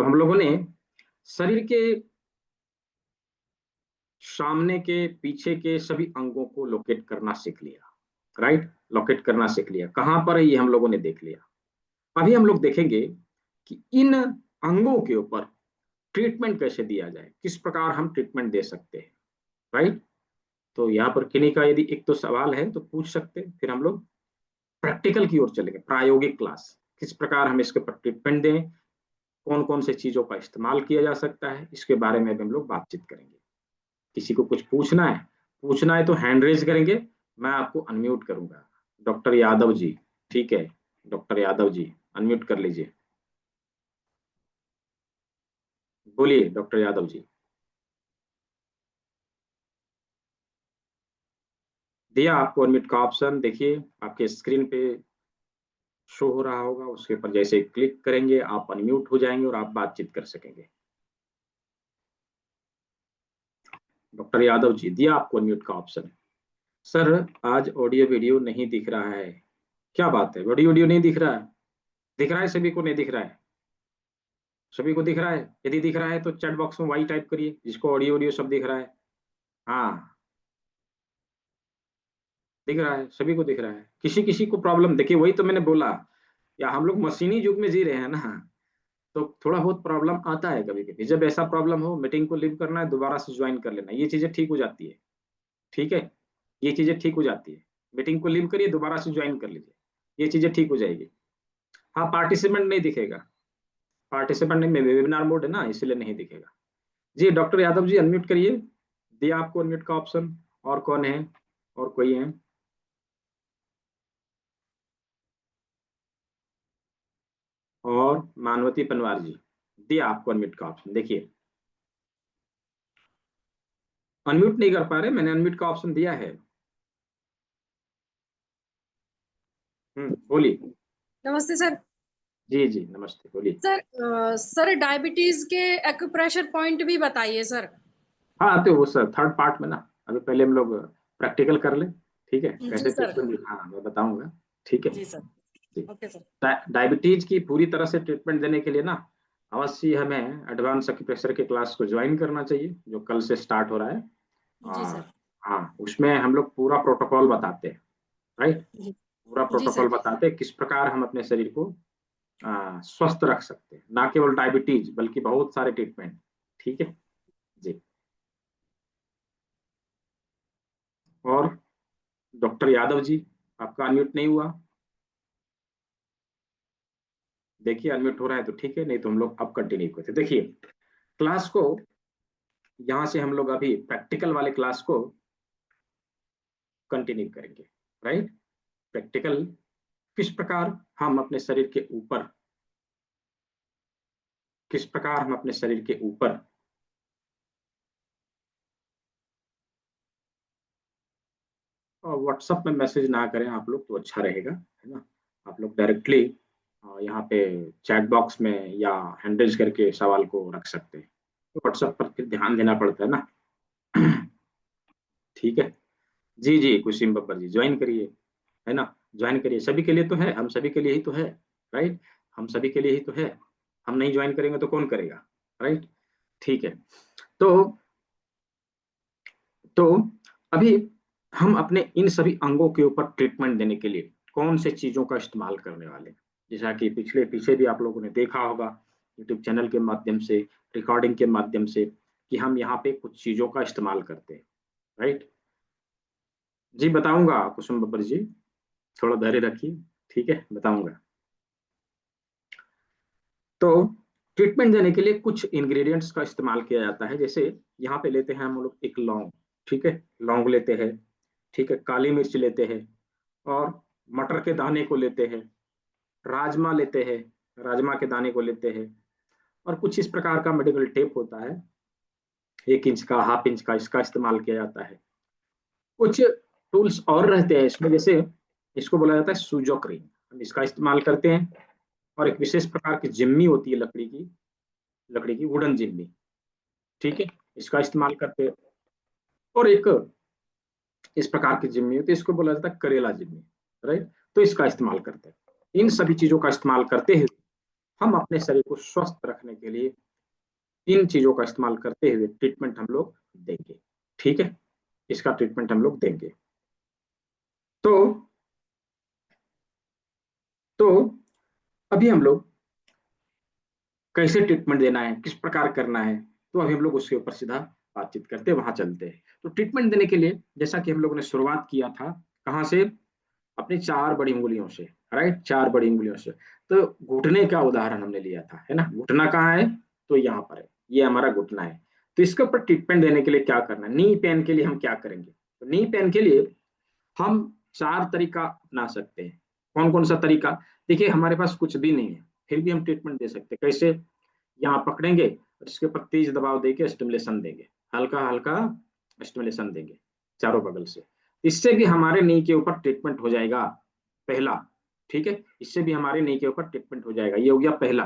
तो हम लोगों ने शरीर के सामने के पीछे के सभी अंगों को लोकेट करना सीख लिया, राइट। लोकेट करना सीख लिया, कहां पर है ये हम लोगों ने देख लिया। अभी हम लोग देखेंगे कि इन अंगों के ऊपर ट्रीटमेंट कैसे दिया जाए, किस प्रकार हम ट्रीटमेंट दे सकते हैं, राइट। तो यहाँ पर किन्हीं का यदि एक तो सवाल है तो पूछ सकते हैं, फिर हम लोग प्रैक्टिकल की ओर चलेंगे, प्रायोगिक क्लास, किस प्रकार हम इसके ऊपर ट्रीटमेंट दें, कौन कौन से चीजों का इस्तेमाल किया जा सकता है, इसके बारे में भी हम लोग बातचीत करेंगे। किसी को कुछ पूछना है तो हैंड रेज करेंगे, मैं आपको अनम्यूट करूंगा। डॉक्टर यादव जी, ठीक है, डॉक्टर यादव जी अनम्यूट कर लीजिए, बोलिए डॉक्टर यादव जी। दिया आपको अनम्यूट का ऑप्शन, देखिए आपके स्क्रीन पे शो हो रहा होगा, उसके ऊपर जैसे क्लिक करेंगे आप अनम्यूट हो जाएंगे और आप बातचीत कर सकेंगे। डॉक्टर यादव जी, दिया आपको अनम्यूट का ऑप्शन। सर आज ऑडियो वीडियो नहीं दिख रहा है, क्या बात है, ऑडियो वीडियो नहीं दिख रहा है? दिख रहा है सभी को, नहीं दिख रहा है? सभी को दिख रहा है? यदि दिख रहा है तो चैट बॉक्स में वाई टाइप करिए जिसको ऑडियो वीडियो सब दिख रहा है। हाँ, दिख रहा है, सभी को दिख रहा है। किसी किसी को प्रॉब्लम, देखिए वही तो मैंने बोला, या हम लोग मशीनी युग में जी रहे हैं ना, तो थोड़ा बहुत प्रॉब्लम आता है कभी कभी। जब ऐसा प्रॉब्लम हो, मीटिंग को लीव करना है, दोबारा से ज्वाइन कर लेना, ये चीजें ठीक हो जाती है, ठीक है, ये चीजें ठीक हो जाती है। मीटिंग को लीव करिए, दोबारा से ज्वाइन कर लीजिए, ये चीजें ठीक हो जाएगी। हाँ, पार्टिसिपेंट नहीं दिखेगा, पार्टिसिपेंट नहीं, वेबिनार मोड है ना, इसलिए नहीं दिखेगा। जी डॉक्टर यादव जी अनम्यूट करिए, दिया आपको अनम्यूट का ऑप्शन। और कौन है, और कोई है? और मानवती पनवार जी, दिया आपको अनम्यूट का ऑप्शन। देखिए अनम्यूट नहीं कर पा रहे, मैंने अनम्यूट का ऑप्शन दिया है। बोलिए। नमस्ते सर। जी जी नमस्ते, बोलिए। सर डायबिटीज के एक्यूप्रेशर पॉइंट भी बताइए सर। हाँ तो वो सर थर्ड पार्ट में ना, अभी पहले हम लोग प्रैक्टिकल कर ले, ठीक है, जी कैसे सर। ट्रीटमेंट, हाँ मैं बताऊंगा, ठीक है जी सर। जी। Okay sir. डायबिटीज की पूरी तरह से ट्रीटमेंट देने के लिए ना अवश्य हमें एडवांस एक्यूप्रेशर के क्लास को ज्वाइन करना चाहिए, जो कल से स्टार्ट हो रहा है। जी आ, सर। हाँ, उसमें हम लोग पूरा प्रोटोकॉल बताते हैं, राइट। जी। पूरा जी सर। प्रोटोकॉल बताते हैं किस प्रकार हम अपने शरीर को स्वस्थ रख सकते हैं, ना केवल डायबिटीज बल्कि बहुत सारे ट्रीटमेंट, ठीक है जी। और डॉक्टर यादव जी, आपका अनम्यूट नहीं हुआ, देखिए अनम्यूट हो रहा है तो ठीक है, नहीं तो हम लोग अब कंटिन्यू करते, देखिए क्लास को यहाँ से हम लोग अभी प्रैक्टिकल वाले क्लास को कंटिन्यू करेंगे, राइट। प्रैक्टिकल, किस प्रकार हम अपने शरीर के ऊपर, किस प्रकार हम अपने शरीर के ऊपर व्हाट्सएप में मैसेज ना करें आप लोग तो अच्छा रहेगा, है ना। आप लोग डायरेक्टली यहाँ पे चैट बॉक्स में या हैंडल्स करके सवाल को रख सकते हैं, तो व्हाट्सएप पर फिर ध्यान देना पड़ता है ना। ठीक है, जी जी कुशिम बब्बर जी ज्वाइन करिए, है ना, ज्वाइन करिए, सभी के लिए तो है, हम सभी के लिए ही तो है, राइट। हम सभी के लिए ही तो है, हम नहीं ज्वाइन करेंगे तो कौन करेगा, राइट। ठीक है, तो तो अभी हम अपने इन सभी अंगों के ऊपर ट्रीटमेंट देने के लिए कौन से चीजों का इस्तेमाल करने वाले हैं? जैसा कि पिछले पीछे भी आप लोगों ने देखा होगा यूट्यूब चैनल के माध्यम से, रिकॉर्डिंग के माध्यम से, कि हम यहाँ पे कुछ चीजों का इस्तेमाल करते हैं, राइट। जी बताऊंगा कुसुम बब्बर जी, थोड़ा धैर्य रखिए, ठीक है, बताऊंगा। तो ट्रीटमेंट देने के लिए कुछ इंग्रेडिएंट्स का इस्तेमाल किया जाता है, जैसे यहाँ पे लेते हैं हम लोग एक लौंग, ठीक है, लौंग लेते हैं, ठीक है, काली मिर्च लेते हैं, और मटर के दाने को लेते हैं, राजमा लेते हैं, राजमा के दाने को लेते हैं, और कुछ इस प्रकार का मेडिकल टेप होता है, 1 इंच का, हाफ इंच का, इसका इस्तेमाल किया जाता है। कुछ टूल्स और रहते हैं इसमें, जैसे इसको बोला जाता है सूजोक रिंग, हम इसका इस्तेमाल करते हैं, और एक विशेष प्रकार की जिम्मी होती है लकड़ी की, लकड़ी की वुडन जिम्मी, ठीक है, इसका इस्तेमाल करते हैं। और एक इस प्रकार की जिम्मी होती है, इसको बोला जाता है करेला जिम्मी, राइट, तो इसका इस्तेमाल करते हैं। इन सभी चीजों का इस्तेमाल करते हैं हम अपने शरीर को स्वस्थ रखने के लिए इन चीजों का इस्तेमाल करते हुए ट्रीटमेंट हम लोग देंगे। ठीक है, इसका ट्रीटमेंट हम लोग देंगे। तो तो अभी हम लोग कैसे ट्रीटमेंट देना है, किस प्रकार करना है, तो अभी हम लोग उसके ऊपर सीधा बातचीत करते हैं, वहां चलते हैं। तो ट्रीटमेंट देने के लिए जैसा कि हम लोगों ने शुरुआत किया था, कहाँ से, अपनी चार बड़ी उंगलियों से, राइट, चार बड़ी उंगलियों से। तो घुटने का उदाहरण हमने लिया था, है ना, घुटना कहाँ है, तो यहाँ पर है, ये हमारा घुटना है। तो इसके ऊपर ट्रीटमेंट देने के लिए क्या करना है, नी पेन के लिए हम क्या करेंगे, तो नी पेन के लिए हम चार तरीका अपना सकते हैं। कौन कौन सा तरीका, देखिए हमारे पास कुछ भी नहीं है, फिर भी हम ट्रीटमेंट दे सकते हैं। कैसे, यहाँ पकड़ेंगे और इसके ऊपर तेज दबाव देके स्टिमुलेशन देंगे, हल्का हल्का स्टिमुलेशन देंगे चारों बगल से। इससे भी हमारे नी के ऊपर ट्रीटमेंट हो जाएगा, पहला। ठीक है, इससे भी हमारे नी के ऊपर ट्रीटमेंट हो जाएगा, ये हो गया पहला।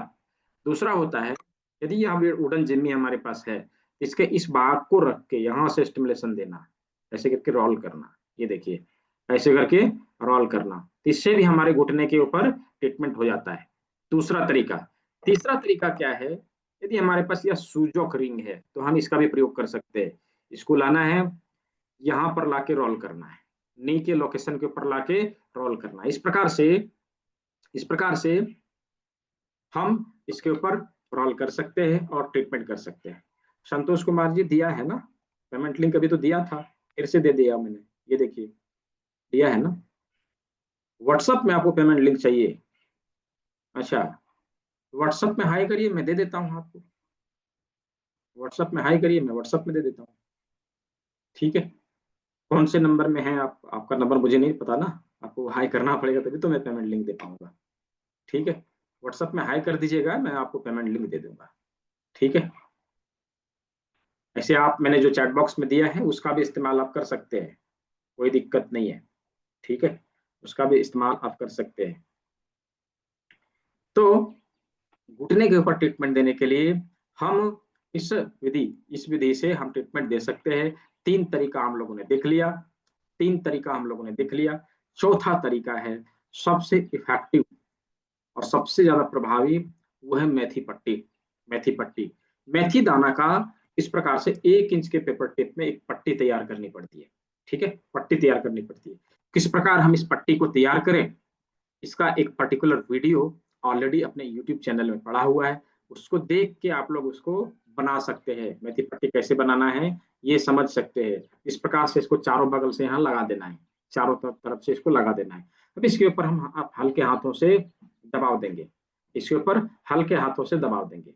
दूसरा होता है, यदि यह वुडन जिम्मी हमारे पास है, इसके इस भाग को रख के यहाँ से स्टिमुलेशन देना, ऐसे करके रोल करना, ये देखिए, ऐसे करके रोल करना, इससे भी हमारे घुटने के ऊपर ट्रीटमेंट हो जाता है। दूसरा तरीका। तीसरा तरीका क्या है, यदि हमारे पास यह सूजोक रिंग है तो हम इसका भी प्रयोग कर सकते हैं। इसको लाना है, यहाँ पर लाके रोल करना है, नी के लोकेशन के ऊपर लाके रोल करना है। इस प्रकार से हम इसके ऊपर रोल कर सकते हैं और ट्रीटमेंट कर सकते हैं। संतोष कुमार जी, दिया है ना पेमेंट लिंक, अभी तो दिया था, फिर से दे दिया मैंने, ये देखिए, दिया है ना। व्हाट्सएप में आपको पेमेंट लिंक चाहिए, अच्छा, व्हाट्सएप में हाई करिए, मैं दे देता हूँ आपको। व्हाट्सएप में हाई करिए, मैं व्हाट्सएप में दे देता हूँ। ठीक है, कौन से नंबर में है आप, आपका नंबर मुझे नहीं पता ना, आपको हाई करना पड़ेगा तभी तो मैं पेमेंट लिंक दे पाऊंगा। ठीक है, व्हाट्सएप में हाई कर दीजिएगा, मैं आपको पेमेंट लिंक दे दूंगा। ठीक है, ऐसे आप, मैंने जो चैट बॉक्स में दिया है उसका भी इस्तेमाल आप कर सकते हैं, कोई दिक्कत नहीं है। ठीक है, उसका भी इस्तेमाल आप कर सकते हैं। तो घुटने के ऊपर ट्रीटमेंट देने के लिए हम इस विधि इस विधि से हम ट्रीटमेंट दे सकते हैं। तीन तरीका हम लोगों ने देख लिया, तीन तरीका हम लोगों ने देख लिया। चौथा तरीका है सबसे इफेक्टिव और सबसे ज्यादा प्रभावी, वो है मेथी पट्टी। मेथी पट्टी, मेथी दाना का इस प्रकार से 1 इंच के पेपर टिप में एक पट्टी तैयार करनी पड़ती है। ठीक है, पट्टी तैयार करनी पड़ती है। किस प्रकार हम इस पट्टी को तैयार करें, इसका एक पर्टिकुलर वीडियो ऑलरेडी अपने यूट्यूब चैनल में पड़ा हुआ है, उसको देख के आप लोग उसको बना सकते हैं। मेथी पट्टी कैसे बनाना है ये समझ सकते हैं। इस प्रकार से इसको चारों बगल से यहाँ लगा देना है, चारों तरफ से इसको लगा देना है। अब इसके ऊपर हम आप हल्के हाथों से दबाव देंगे, इसके ऊपर हल्के हाथों से दबाव देंगे।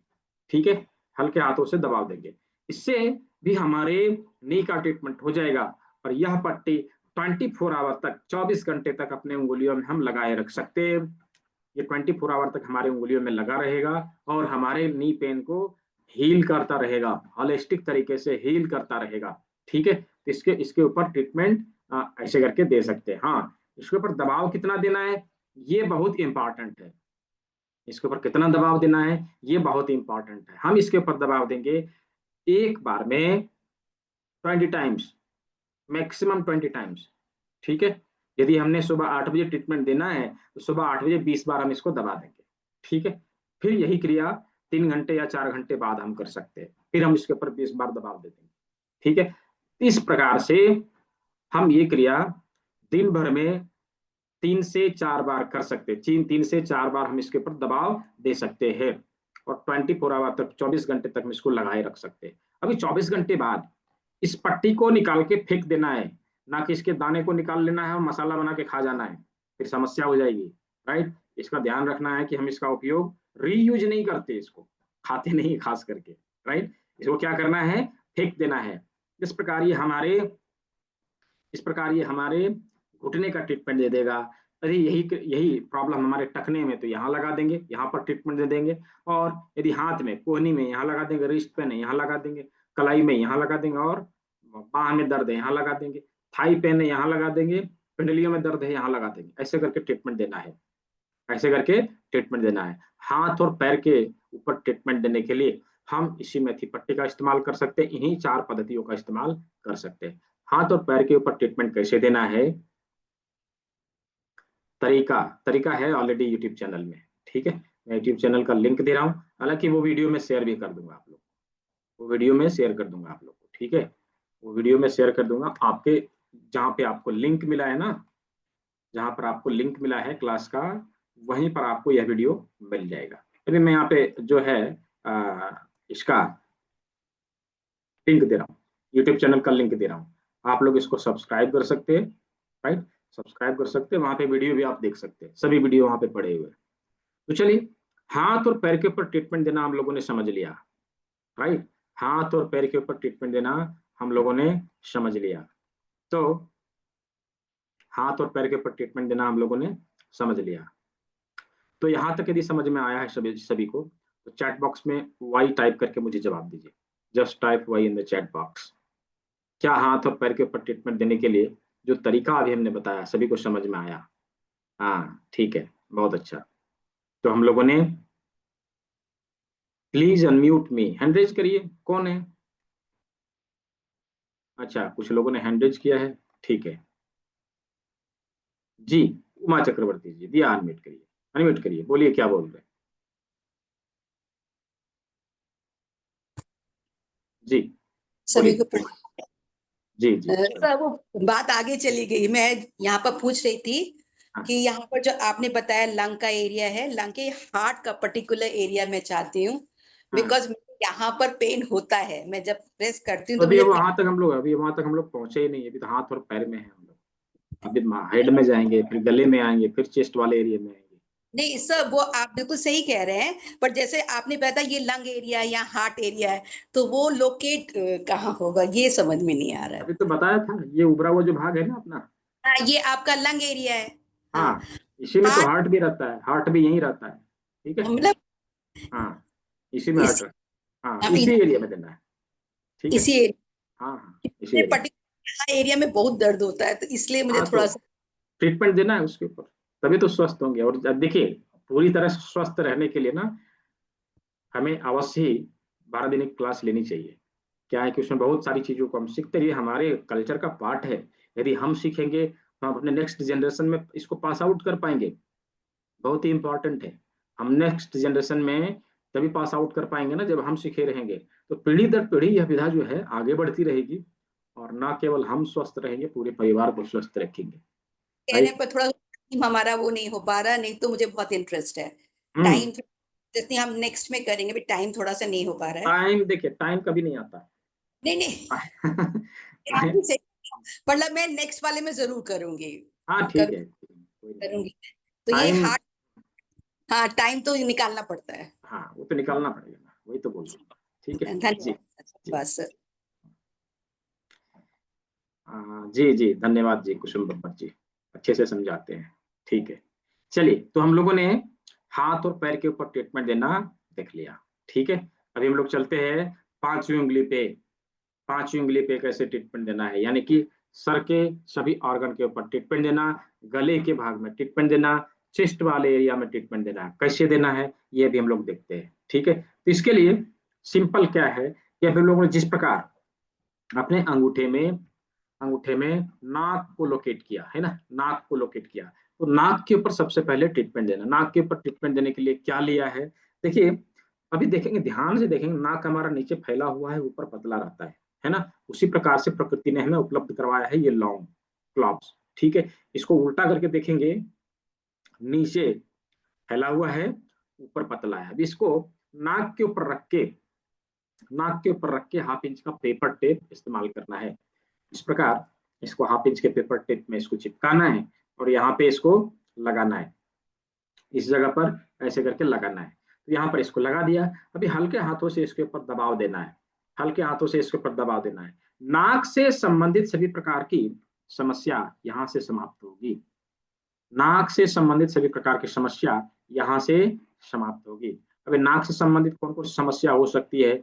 ठीक है, हल्के हाथों से दबाव देंगे, इससे भी हमारे नी का ट्रीटमेंट हो जाएगा। और यह पट्टी 24 आवर तक, 24 घंटे तक अपने उंगलियों में हम लगाए रख सकते हैं। ये 24 आवर तक हमारे उंगलियों में लगा रहेगा और हमारे नी पेन को हील करता रहेगा, होलिस्टिक तरीके से हील करता रहेगा। ठीक है, तो इसके इसके ऊपर ट्रीटमेंट ऐसे करके दे सकते हैं। हाँ, इसके ऊपर दबाव कितना देना है ये बहुत इंपॉर्टेंट है, इसके ऊपर कितना दबाव देना है ये बहुत इंपॉर्टेंट है। हम इसके ऊपर दबाव देंगे एक बार में 20 टाइम्स, मैक्सिमम 20 टाइम्स। ठीक है, यदि हमने सुबह 8 बजे ट्रीटमेंट देना है तो सुबह 8 बजे 20 बार हम इसको दबा देंगे। ठीक है, फिर यही क्रिया 3 घंटे या 4 घंटे बाद हम कर सकते हैं, फिर हम इसके ऊपर 20 बार दबाव दे देंगे। ठीक है, इस प्रकार से हम ये क्रिया दिन भर में 3 से 4 बार कर सकते हैं, 3 से 4 बार हम इसके ऊपर दबाव दे सकते हैं। और 24 आवर तक, 24 घंटे तक हम इसको लगाए रख सकते हैं। अभी 24 घंटे बाद इस पट्टी को निकाल के फेंक देना है, ना कि इसके दाने को निकाल लेना है और मसाला बना के खा जाना है, फिर समस्या हो जाएगी। राइट, इसका ध्यान रखना है कि हम इसका उपयोग रीयूज नहीं करते, इसको खाते नहीं खास करके। राइट, इसको क्या करना है, फेंक देना है। इस प्रकार ये हमारे इस प्रकार ये हमारे घुटने का ट्रीटमेंट दे देगा। यदि यही यही प्रॉब्लम हमारे टखने में, तो यहाँ लगा देंगे, यहाँ पर ट्रीटमेंट दे देंगे। और यदि हाथ में, कोहनी में यहाँ लगा देंगे, रिस्ट पेन है यहाँ लगा देंगे, कलाई में यहाँ लगा देंगे, और बाह में दर्द है यहाँ लगा देंगे, थाई पेन है यहाँ लगा देंगे, पिंडलियों में दर्द है यहाँ लगा देंगे। ऐसे करके ट्रीटमेंट देना है, ऐसे करके ट्रीटमेंट देना है। हाथ और पैर के ऊपर ट्रीटमेंट देने के लिए हम इसी मेथी पट्टी का इस्तेमाल कर सकते हैं, इन्हीं 4 पद्धतियों का इस्तेमाल कर सकते हैं। हाथ और पैर के ऊपर ट्रीटमेंट कैसे देना है, तरीका तरीका है ऑलरेडी यूट्यूब चैनल में। ठीक है, मैं यूट्यूब चैनल का लिंक दे रहा हूँ, हालांकि वो वीडियो में शेयर भी कर दूंगा आप लोग, वो वीडियो में शेयर कर दूंगा आप लोग को, ठीक है, वो वीडियो में शेयर कर दूंगा आपके, जहाँ पे आपको लिंक मिला है ना, जहाँ पर आपको लिंक मिला है क्लास का, वहीं पर आपको यह वीडियो मिल जाएगा। अभी मैं यहाँ पे जो है इसका लिंक दे रहा हूँ, यूट्यूब चैनल का लिंक दे रहा हूँ, आप लोग इसको सब्सक्राइब कर सकते हैं, राइट, सब्सक्राइब कर सकते हैं, वहां पे वीडियो भी आप देख सकते हैं, सभी वीडियो वहां पे पड़े हुए हैं। तो चलिए, हाथ और पैर के ऊपर ट्रीटमेंट देना हम लोगों ने समझ लिया, राइट, हाथ और पैर के ऊपर ट्रीटमेंट देना हम लोगों ने समझ लिया। तो हाथ और पैर के ऊपर ट्रीटमेंट देना हम लोगों ने समझ लिया। तो यहाँ तक यदि समझ में आया है सभी सभी को, तो चैट बॉक्स में वाई टाइप करके मुझे जवाब दीजिए, just type Y in the chat box. क्या हाथ और पैर के ऊपर ट्रीटमेंट देने के लिए जो तरीका अभी हमने बताया सभी को समझ में आया? हाँ ठीक है, बहुत अच्छा। तो हम लोगों ने, please unmute me, hand raise करिए, कौन है? अच्छा, कुछ लोगों ने हैंड रेज किया है, ठीक है जी। उमा चक्रवर्ती जी, दिया अनम्यूट करिए, अनम्यूट करिए, बोलिए क्या बोल रहे हैं जी, सभी बोलिए। को जी जी सर वो बात आगे चली गई। मैं यहाँ पर पूछ रही थी हाँ कि यहाँ पर जो आपने बताया लंग का एरिया है, लंग के हार्ट का पर्टिकुलर एरिया मैं चाहती हूँ, हाँ। बिकॉज यहाँ पर पेन होता है, मैं जब प्रेस करती हूँ तो तो अभी मुझे वहां तक हम लोग, अभी वहां तक हम लोग पहुंचे ही नहीं, अभी तो हाथ और पैर में है हम लोग, अभी हेड में जाएंगे, फिर गले में आएंगे, फिर चेस्ट वाले एरिया में आएंगे। नहीं सर, वो आप बिल्कुल सही कह रहे हैं, पर जैसे आपने बताया ये लंग एरिया है या हार्ट एरिया है, तो वो लोकेट कहाँ होगा, ये समझ में नहीं आ रहा है। अभी तो बताया था, ये उभरा हुआ जो भाग है ना अपना, हाँ, ये आपका लंग एरिया है। हाँ, हाँ, इसी में तो हार्ट हार्ट भी रहता है, हार्ट भी यहीं रहता है, ठीक है, मतलब हाँ, इसी में हार्ट इस रहता है, हाँ, इसी एरिया में देना है, ठीक है, इसी हाँ हाँ, इसी एरिया में। पर्टिकुलर एरिया में बहुत दर्द होता है, तो इसलिए मुझे हाँ, तो थोड़ा सा। ट्रीटमेंट देना है उसके ऊपर, तभी तो स्वस्थ होंगे। और अब देखिए, पूरी तरह से स्वस्थ रहने के लिए ना हमें अवश्य ही 12 दिन की क्लास लेनी चाहिए। क्या है कि उसमें बहुत सारी चीजों को हम सीखते रहिए, हमारे कल्चर का पार्ट है। यदि हम सीखेंगे तो हम अपने नेक्स्ट जनरेशन में इसको पास आउट कर पाएंगे, बहुत ही इंपॉर्टेंट है। हम नेक्स्ट जनरेशन में तभी पास आउट कर पाएंगे ना जब हम सीखे रहेंगे। तो पीढ़ी दर पीढ़ी यह विधा जो है आगे बढ़ती रहेगी, और ना केवल हम स्वस्थ रहेंगे, पूरे परिवार को स्वस्थ रखेंगे, कहने राइट। पर थोड़ा टाइम हमारा वो नहीं हो पा रहा, नहीं तो मुझे बहुत इंटरेस्ट है। हम्म। टाइम जितनी हम नेक्स्ट में करेंगे, भी टाइम थोड़ा सा नहीं हो पा रहा है। टाइम, देखिए टाइम कभी नहीं आता नहीं नहीं, आप टाइम। भी सही, मतलब मैं नेक्स्ट वाले में जरूर करूंगी, हाँ ठीक करूँ है, कोई नहीं, करूंगी। तो ये टाइम, हार्ट, हाँ टाइम तो निकालना पड़ता है। हाँ वो तो निकालना पड़ेगा ना, वही तो बोल रहा हूँ, ठीक है जी धन्यवाद जी। बस सर। जी जी, धन्यवाद जी कुसुम बब्बर जी, अच्छे से समझाते हैं, ठीक है। चलिए, तो हम लोगों ने हाथ और पैर के ऊपर ट्रीटमेंट देना देख लिया, ठीक है। अभी हम लोग चलते हैं पांचवी उंगली पे। पांचवी उंगली पे कैसे ट्रीटमेंट देना है, यानी कि सर के सभी ऑर्गन के ऊपर ट्रीटमेंट देना, गले के भाग में ट्रीटमेंट देना, चेस्ट वाले एरिया में ट्रीटमेंट देना है, कैसे देना है ये भी हम लोग देखते हैं, ठीक है। तो इसके लिए सिंपल क्या है कि हम लोगों ने जिस प्रकार अपने अंगूठे में नाक को लोकेट किया है ना, नाक को लोकेट किया, तो नाक के ऊपर सबसे पहले ट्रीटमेंट देना। नाक के ऊपर ट्रीटमेंट देने के लिए क्या लिया है, देखिए, अभी देखेंगे, ध्यान से देखेंगे, नाक हमारा नीचे फैला हुआ है, ऊपर पतला रहता है ना। उसी प्रकार से प्रकृति ने हमें उपलब्ध करवाया है ये लॉन्ग क्लॉव्स, ठीक है। इसको उल्टा करके देखेंगे, नीचे फैला हुआ है, ऊपर पतला है। अब इसको नाक के ऊपर रख के, नाक के ऊपर रख के 1/2 इंच का पेपर टेप इस्तेमाल करना है। इस प्रकार इसको 1/2 इंच के पेपर टेप में इसको चिपकाना है, और यहाँ पे इसको लगाना है, इस जगह पर ऐसे करके लगाना है। तो यहाँ पर इसको लगा दिया। अभी हल्के हाथों से इसके ऊपर दबाव देना है, हल्के हाथों से इसके ऊपर दबाव देना है। नाक से संबंधित सभी प्रकार की समस्या यहाँ से समाप्त होगी, नाक से संबंधित सभी प्रकार की समस्या यहाँ से समाप्त होगी। अभी नाक से संबंधित कौन कौन सी समस्या हो सकती है,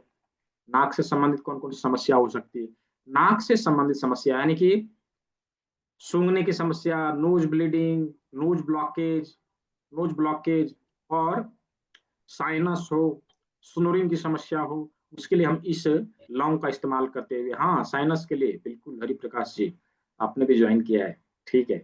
नाक से संबंधित कौन कौन सी समस्या हो सकती है? नाक से संबंधित समस्या यानी कि सूंघने की समस्या, nose bleeding, nose blockage, nose blockage, और साइनस हो, स्नोरिंग की समस्या हो, उसके लिए हम इस लौंग का इस्तेमाल करते हुए, हाँ साइनस के लिए बिल्कुल, हरि प्रकाश जी आपने भी ज्वाइन किया है, ठीक है।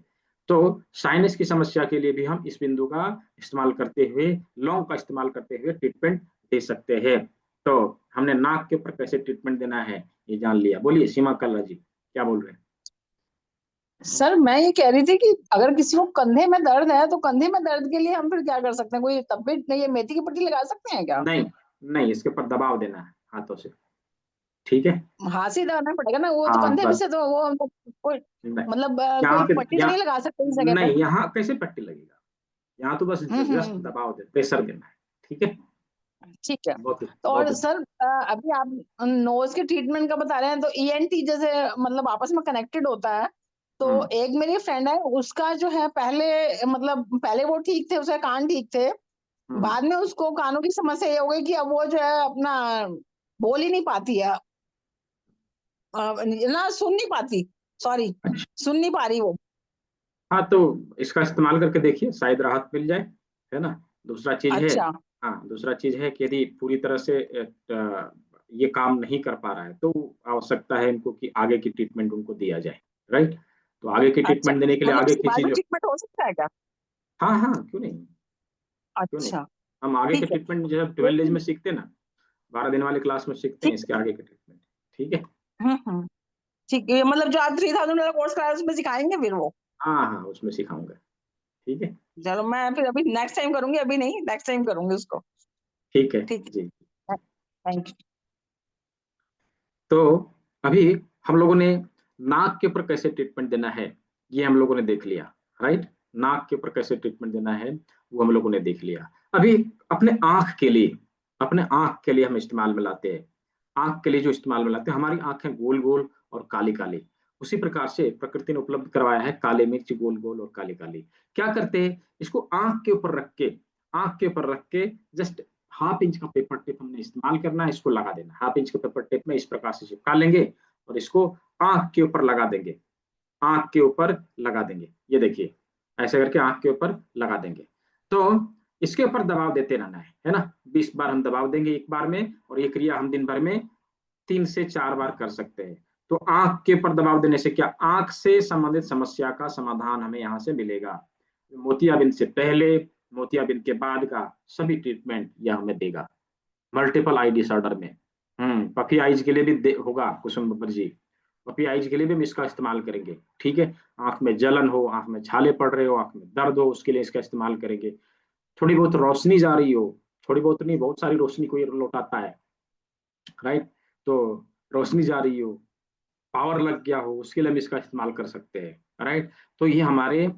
तो साइनस की समस्या के लिए भी हम इस बिंदु का इस्तेमाल करते हुए, लौंग का इस्तेमाल करते हुए ट्रीटमेंट दे सकते हैं। तो हमने नाक के ऊपर कैसे ट्रीटमेंट देना है ये जान लिया। बोलिए सीमा कल्ला जी, क्या बोल रहे हैं? सर मैं ये कह रही थी कि अगर किसी को कंधे में दर्द है तो कंधे में दर्द के लिए हम फिर क्या कर सकते हैं? कोई तब भी नहीं, ये मेथी की पट्टी लगा सकते हैं क्या? नहीं नहीं, इसके ऊपर दबाव देना है हाथों से, ठीक है। हाथ से दबाना पड़ेगा ना, वो तो हाँ कंधे में बस, से तो वो कोई नहीं, मतलब यहाँ कोई पे पट्टी तो नहीं लगा सकते इस जगह पे? नहीं, यहाँ कैसे पट्टी लगेगा? यहाँ तो बस जस्ट हम्म। दबाव दे, प्रेशर देना है, ठीक है। ठीक है। बहुत तो बहुत और सर अभी आप नोज के ट्रीटमेंट का बता रहे हैं, तो ईएनटी जैसे मतलब आपस में कनेक्टेड होता है। तो एक मेरी फ्रेंड है, उसका जो है पहले मतलब पहले वो ठीक थे, उसके कान ठीक थे, बाद में उसको कानों की समस्या ये हो गई कि अब वो जो है अपना बोल ही नहीं पाती है, ना सुन नहीं पाती, सॉरी अच्छा। सुन नहीं पा रही वो। हाँ तो इसका इस्तेमाल करके देखिए, शायद राहत मिल जाए, है ना। दूसरा चीज है, अच्छा हाँ दूसरा चीज है कि यदि पूरी तरह से ये काम नहीं कर पा रहा है तो आवश्यकता है इनको कि आगे की ट्रीटमेंट उनको दिया जाए, राइट। तो आगे की अच्छा, ट्रीटमेंट देने के लिए मतलब आगे इसके की बाद में चीज, ट्रीटमेंट हो सकता है क्या? हाँ हाँ क्यों नहीं, क्यों नहीं। अच्छा हम आगे के ठीक है। ट्रीटमेंट जब 12 डेज लेकिन में सीखते हैं ना, 12 दिन वाली क्लास में सीखते हैं ठीक इसके आगे के ट्रीटमेंट, ठीक है। हम्म, ठीक है, मतलब जो आप 3000 वाला कोर्स कराया उसमें सिखाएंगे फिर वो? हाँ हाँ उसमें सिखाऊंगा, ठीक है। चलो मैं फिर अभी नेक्स्ट टाइम करूंगी, अभी नहीं नेक्स्ट टाइम करूंगी उसको। ठीक है ठीक जी। है, थैंक यू। तो अभी हम लोगों ने नाक के ऊपर कैसे ट्रीटमेंट देना है ये हम लोगों ने देख लिया, राइट। नाक के ऊपर कैसे ट्रीटमेंट देना है वो हम लोगों ने देख लिया। अभी अपने आंख के लिए, अपने आंख के लिए हम इस्तेमाल में लाते हैं। आंख के लिए जो इस्तेमाल में लाते हैं, हमारी आंखें गोल गोल और काली काली, उसी प्रकार से प्रकृति ने उपलब्ध करवाया है काले मिर्च गोल गोल और काली काली। क्या करते हैं, इसको आंख के ऊपर रख के, आंख के ऊपर रख के जस्ट हाफ इंच का पेपर टेप हमने इस्तेमाल करना है, इसको लगा देना। हाफ इंच के पेपर टेप में इस प्रकार से चिपका लेंगे और इसको आंख के ऊपर लगा देंगे, आंख के ऊपर लगा देंगे। ये देखिए ऐसे करके आंख के ऊपर लगा देंगे। तो इसके ऊपर दबाव देते रहना है ना। 20 बार हम दबाव देंगे एक बार में, और ये क्रिया हम दिन भर में 3 से 4 बार कर सकते हैं। तो आंख के ऊपर दबाव देने से क्या, आंख से संबंधित समस्या का समाधान हमें यहाँ से मिलेगा। मोतियाबिंद से पहले, मोतियाबिंद के बाद का सभी ट्रीटमेंट यह हमें देगा मल्टीपल आई डिसऑर्डर में। पफी आइज के लिए भी होगा कुसुम बब्बर जी, पफी आइज के लिए भी हम इसका इस्तेमाल करेंगे, ठीक है। आंख में जलन हो, आंख में छाले पड़ रहे हो, आंख में दर्द हो, उसके लिए इसका इस्तेमाल करेंगे। थोड़ी बहुत रोशनी जा रही हो, थोड़ी बहुत नहीं बहुत सारी रोशनी को ये लौटाता है, राइट। तो रोशनी जा रही हो, पावर लग गया हो, उसके लिए हम इसका इस्तेमाल कर सकते हैं, राइट। तो ये हमारे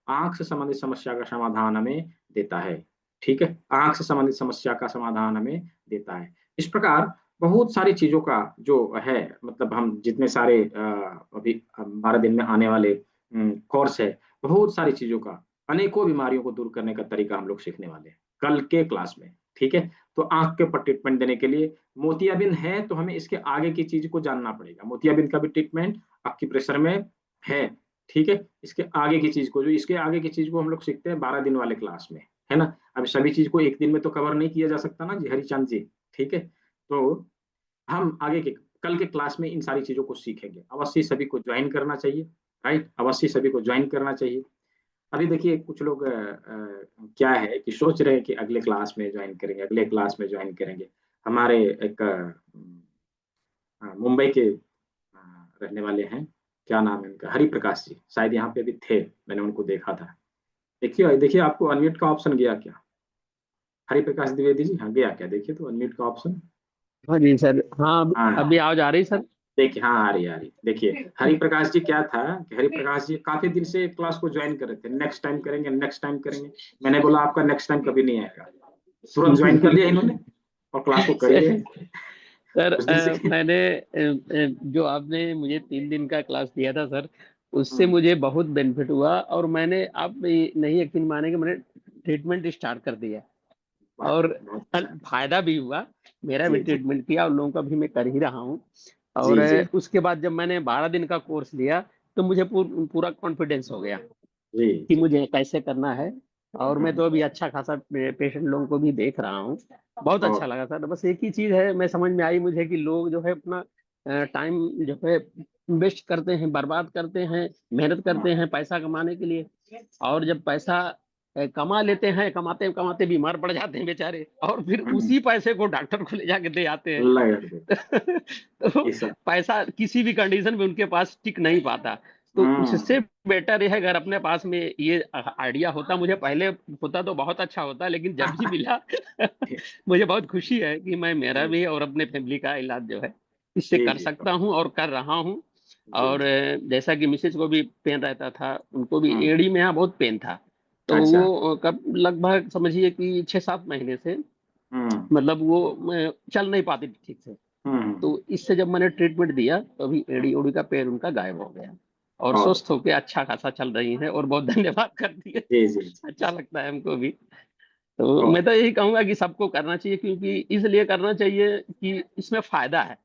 आंख से संबंधित समस्या का समाधान हमें देता है, ठीक है। आंख से संबंधित समस्या का समाधान हमें देता है। इस प्रकार बहुत सारी चीजों का जो है, मतलब हम जितने सारे अभी 12 दिन में आने वाले कोर्स है, बहुत सारी चीजों का, अनेकों बीमारियों को दूर करने का तरीका हम लोग सीखने वाले हैं कल के क्लास में, ठीक है। तो आंख के ऊपर ट्रीटमेंट देने के लिए मोतियाबिंद है तो हमें इसके आगे की चीज को जानना पड़ेगा। मोतियाबिंद का भी ट्रीटमेंट आपकी प्रेशर में है, ठीक है। इसके आगे की चीज को, जो इसके आगे की चीज को हम लोग सीखते हैं 12 दिन वाले क्लास में, है ना। अब सभी चीज को एक दिन में तो कवर नहीं किया जा सकता ना जी हरिचंद जी, ठीक है। तो हम आगे के कल के क्लास में इन सारी चीजों को सीखेंगे। अवश्य सभी को ज्वाइन करना चाहिए, राइट, अवश्य सभी को ज्वाइन करना चाहिए। अभी देखिए कुछ लोग क्या है कि सोच रहे हैं कि अगले क्लास में ज्वाइन करेंगे, अगले क्लास में ज्वाइन करेंगे। हमारे एक मुंबई के रहने वाले हैं, क्या नाम है उनका, हरि प्रकाश जी, शायद यहाँ पे भी थे, मैंने उनको देखा था। देखिए देखिए आपको अनम्यूट का ऑप्शन गया क्या, हरि प्रकाश द्विवेदी जी, हाँ गया क्या, देखिए तो अनम्यूट का ऑप्शन। हाँ जी सर, हाँ हाँ अभी आवाज आ रही सर? देखिए, हाँ आ रही। देखिए हरि प्रकाश जी क्या था कि हरि प्रकाश जी काफी दिन से क्लास को ज्वाइन कर रहे थे, नेक्स्ट टाइम करेंगे, नेक्स्ट टाइम करेंगे। मैंने बोला आपका नेक्स्ट टाइम कभी नहीं आएगा, तुरंत ज्वाइन कर लिया इन्होंने और क्लास को कर ही रहे सर उस दिन से। मैंने जो आपने मुझे 3 दिन का क्लास दिया था सर, उससे हम्म, मुझे बहुत बेनिफिट हुआ, और मैंने, आप नहीं यकीन मानेंगे, मैंने ट्रीटमेंट स्टार्ट कर दिया वाह और बहुत अच्छा। फायदा भी हुआ। मेरा भी जी जी ट्रीटमेंट किया और लोगों का भी मैं कर ही रहा हूँ। और जी जी उसके बाद जब मैंने 12 दिन का कोर्स लिया तो मुझे पूरा कॉन्फिडेंस हो गया जी कि जी। मुझे कैसे करना है। और मैं हम्म, तो अभी अच्छा खासा पेशेंट लोगों को भी देख रहा हूँ। बहुत अच्छा और लगा सर। बस एक ही चीज है, मैं समझ में आई मुझे कि लोग जो है अपना टाइम जो है इन्वेस्ट करते हैं, बर्बाद करते हैं, मेहनत करते हैं पैसा कमाने के लिए, और जब पैसा कमा लेते हैं, कमाते कमाते बीमार पड़ जाते हैं बेचारे, और फिर उसी पैसे को डॉक्टर को ले जाके दे आते हैं। लगा के तो ये सब पैसा किसी भी कंडीशन में उनके पास टिक नहीं पाता। तो उससे बेटर है अगर अपने पास में ये आइडिया होता, मुझे पहले होता तो बहुत अच्छा होता, लेकिन जब भी मिला मुझे बहुत खुशी है कि मैं मेरा भी और अपने फैमिली का इलाज जो है इससे जी कर जी सकता हूँ और कर रहा हूँ। जी और जैसा कि मिसेज को भी पेन रहता था, उनको भी हम्म, एड़ी में यहाँ बहुत पेन था, तो अच्छा वो कब लगभग समझिए कि 6-7 महीने से मतलब वो चल नहीं पाती थी ठीक से। हम्म, तो इससे जब मैंने ट्रीटमेंट दिया तो अभी एड़ी उड़ी का पेन उनका गायब हो गया और और स्वस्थ होके अच्छा खासा चल रही है, और बहुत धन्यवाद करती है। जी जी जी अच्छा लगता है हमको भी। तो और मैं तो यही कहूंगा कि सबको करना चाहिए, क्योंकि इसलिए करना चाहिए कि इसमें फायदा है।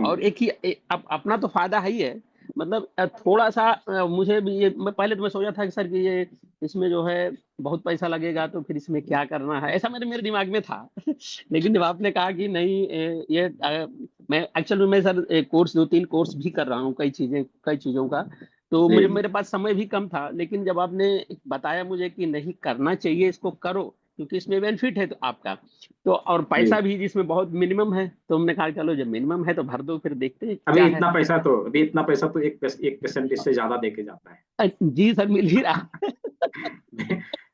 और एक ही अपना तो फायदा है ही है, मतलब थोड़ा सा मुझे भी ये, मैं पहले तो मैं सोचा था कि सर कि ये इसमें जो है बहुत पैसा लगेगा तो फिर इसमें क्या करना है, ऐसा मेरे मेरे दिमाग में था। लेकिन जब आपने कहा कि नहीं ये मैं एक्चुअली मैं सर कोर्स 2-3 कोर्स भी कर रहा हूँ, कई चीजों का, तो जी मुझे जी मेरे पास समय भी कम था, लेकिन जब आपने बताया मुझे कि नहीं करना चाहिए इसको करो, क्योंकि इसमें बेनिफिट है तो आपका, तो और जी पैसा भी जिसमें बहुत मिनिमम है, तो हमने कहा चलो जब मिनिमम है तो भर दो, फिर देखते हैं अभी क्या है। अभी इतना पैसा तो एक पेशेंट इससे ज्यादा देके जाता है। जी सर, मिल ही रहा है।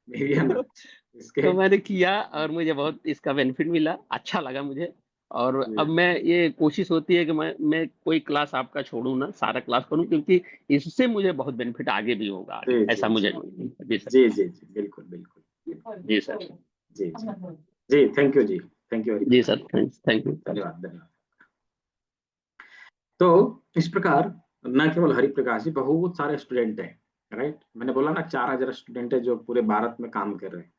मेरी है ना इसके तो मैंने किया और मुझे बहुत इसका बेनिफिट मिला, अच्छा लगा मुझे। और अब जी मैं ये कोशिश होती है कि मैं कोई क्लास आपका छोड़ूं ना, सारा क्लास करूं, क्योंकि इससे मुझे बहुत बेनिफिट आगे भी होगा, आगे जी ऐसा जी मुझे। जी जी सर। जी जी जी बिल्कुल बिल्कुल बिल्कुल जी सर। जी जी जी थैंक यू जी, थैंक यू वेरी जी मच, सर, थैंक यू। धन्यवाद धन्यवाद। तो इस प्रकार न केवल हरिप्रकाश जी, बहुत सारे स्टूडेंट हैं, राइट। मैंने बोला ना 4,000 स्टूडेंट है जो पूरे भारत में काम कर रहे हैं।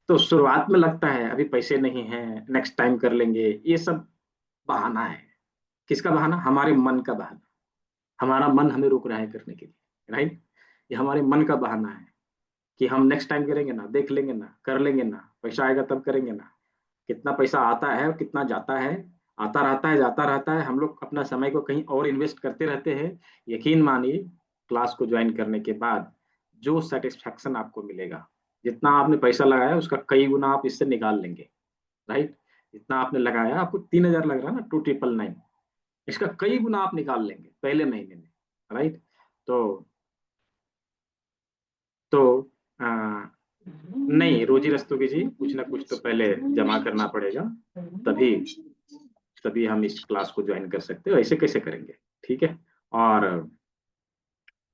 तो शुरुआत में लगता है अभी पैसे नहीं है, नेक्स्ट टाइम कर लेंगे, ये सब बहाना है। किसका बहाना? हमारे मन का बहाना। हमारा मन हमें रोक रहा है करने के लिए, राइट। ये हमारे मन का बहाना है कि हम नेक्स्ट टाइम करेंगे ना, देख लेंगे ना, कर लेंगे ना, पैसा आएगा तब करेंगे ना। कितना पैसा आता है और कितना जाता है, आता रहता है जाता रहता है, हम लोग अपना समय को कहीं और इन्वेस्ट करते रहते हैं। यकीन मानिए क्लास को ज्वाइन करने के बाद जो सेटिस्फैक्शन आपको मिलेगा, जितना आपने पैसा लगाया उसका कई गुना आप इससे निकाल लेंगे, राइट। जितना आपने लगाया, आपको 3,000 लग रहा है ना, 2,999, इसका कई गुना आप निकाल लेंगे पहले महीने में, राइट। तो तो आ, नहीं, रोजी रस्तों की जी कुछ ना कुछ तो पहले जमा करना पड़ेगा, तभी तभी हम इस क्लास को ज्वाइन कर सकते हो, ऐसे कैसे करेंगे? ठीक है। और